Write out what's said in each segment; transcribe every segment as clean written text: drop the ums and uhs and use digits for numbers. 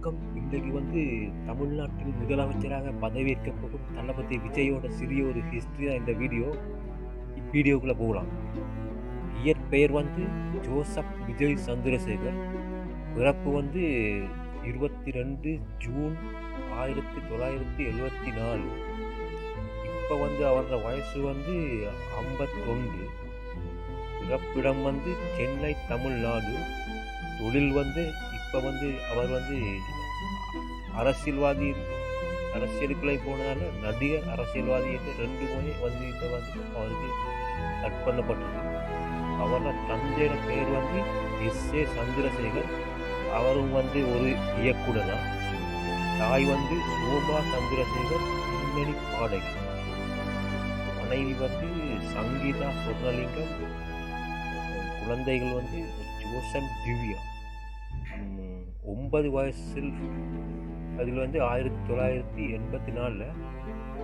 வணக்கம். இன்றைக்கு தமிழ்நாட்டின் முதலமைச்சராக பதவியேற்க போகும் தளபதி விஜயோட சிறிய ஒரு ஹிஸ்டரி தான் இந்த வீடியோ. வீடியோக்குள்ளே போகலாம். இயற்பெயர் ஜோசப் விஜய் சந்திரசேகர். பிறப்பு 22 ஜூன் 1974. இப்போ அவரோட வயசு 51. பிறப்பிடம் சென்னை, தமிழ்நாடு. தொழில் இப்போ அவர் அரசியலுக்குள்ளே போனதால நடிகர், அரசியல்வாதி என்று ரெண்டு முறை இப்போ அவருக்கு கட் பண்ணப்பட்டது. அவரோட தந்தையோட பெயர் S.A. சந்திரசேகர். அவரும் ஒரு இயக்குனர் தான். தாய் சோபா சந்திரசேகர், பின்னணி பாடகி. மனைவி சங்கீதா சொர்ணலிங்கம். குழந்தைகள் ஜோசன், திவ்யா. 9 வயசில் அதில் 1984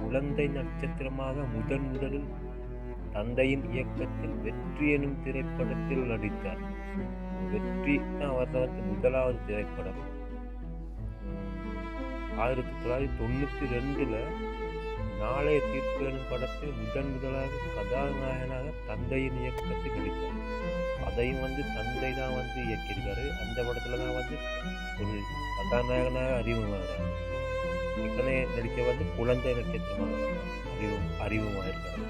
குழந்தை நட்சத்திரமாக முதலில் தந்தையின் இயக்கத்தில் வெற்றி எனும் திரைப்படத்தில் நடித்தார். வெற்றி தான் அவரது முதலாவது திரைப்படம். 1992 நாளைய தீர்ப்பு எனும் படத்தில் முதலாக கதாநாயகனாக தந்தையின் இயக்கத்தில் நடித்தார். அதையும் தந்தை தான் இயக்கியிருக்காரு. அந்த படத்துல தான் ஒரு கதாநாயகனாக அறிமுகமாகிறார். இத்தனை நடித்த குழந்தை நட்சத்திரமாக அறிமுகமாயிருக்காரு.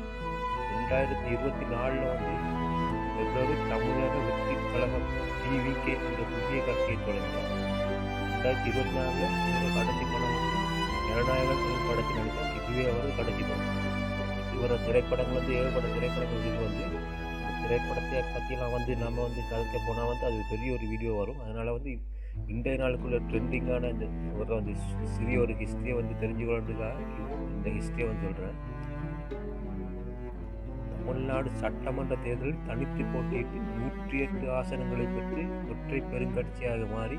2024 பிப்ரவரி தமிழக வெற்றி கழகம் TVK என்ற புதிய கட்சியை தொடங்கினார். 2024 கடைசி படம் ஜனநாயகன் படத்தில் நடித்தார். இதுவே அவர் கடைசி படம். இவரோட திரைப்படங்கள் 7 பட திரைப்படங்கள் இது திரைப்படத்தை பற்றிலாம் நம்ம கதைக்க போனால் அது பெரிய ஒரு வீடியோ வரும். அதனால் இன்றைய நாளுக்குள்ள ட்ரெண்டிங்கான இந்த ஒரு சிறிய ஒரு ஹிஸ்ட்ரியை தெரிஞ்சுக்கொள்றதுக்காக இந்த ஹிஸ்ட்ரியை சொல்கிறேன். தமிழ்நாடு சட்டமன்ற தேர்தலில் தனித்து போட்டியிட்டு 108 ஆசனங்களை பெற்று ஒற்றை பெருங்கட்சியாக மாறி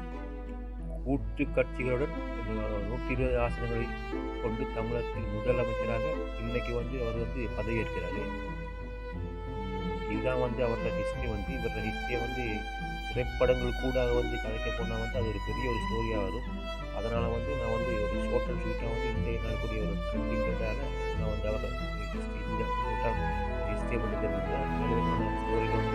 கூட்டு கட்சிகளுடன் 120 ஆசனங்களை கொண்டு தமிழகத்தில் முதலமைச்சராக இன்னைக்கு அவர் பதவியேற்கிறாரு. இதுதான் அவரோட ஹிஸ்ட்ரி. இவரோட ஹிஸ்ட்ரியை திரைப்படங்கள் கூட கதைக்க போனால் அது ஒரு பெரிய ஒரு ஸ்டோரியாக வரும். அதனால் நான் ஒரு ஷார்ட் அண்ட் ஸ்வீட்டாக இன்றைய நாளுக்குரிய ஒரு ட்ரெண்டிங்காக நான் அவரோட ஹிஸ்ட்ரி இந்த ஹிஸ்ட்ரியை தெரிஞ்சுக்கிறேன். மேலும் ஸ்டோரிகள்